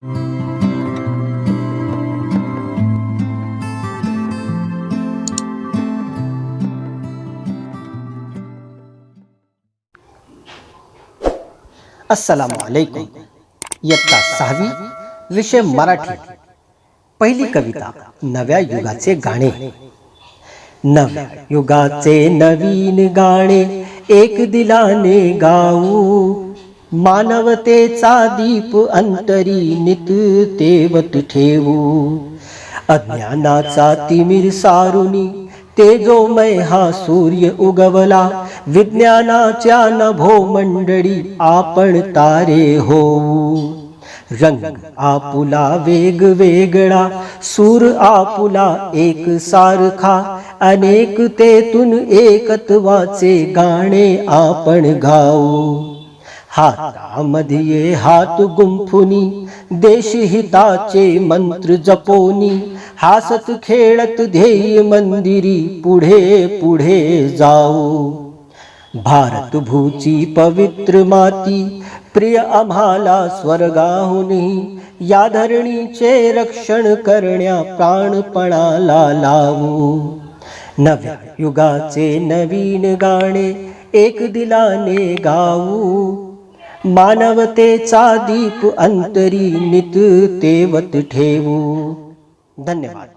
अस्सलामु अलैकुम. इयत्ता 6वी, विषय मराठी. पहिली कविता, नव्या युगाचे गाणे. नव्या युगाचे नवीन गाणे एक दिलाने गाऊ, मानवतेचा दीप अंतरी नित तेवत ठेवू. अज्ञानाचा तिमिर सारुनी तेजोमय हा सूर्य उगवला, विज्ञानाच्या नभो मंडळी आपण तारे होऊ. रंग आपुला वेगवेगळा, सूर आपुला एक सारखा, अनेकतेतून एकत्वाचे गाणे आपण गाऊ. हातामध्ये हात गुंफुनी देशहिताचे मंत्र जपोनी, हासत खेळत ध्येय मंदिरी पुढे पुढे जाऊ. भारत भूची पवित्र माती प्रिय आम्हाला स्वर्गाहुनी, या धरणीचे रक्षण करण्या प्राणपणाला लावू. नव्या युगाचे नवीन गाणे एक दिलाने गाऊ, मानवतेचा दीप अंतरी नित तेवत ठेवू. धन्यवाद.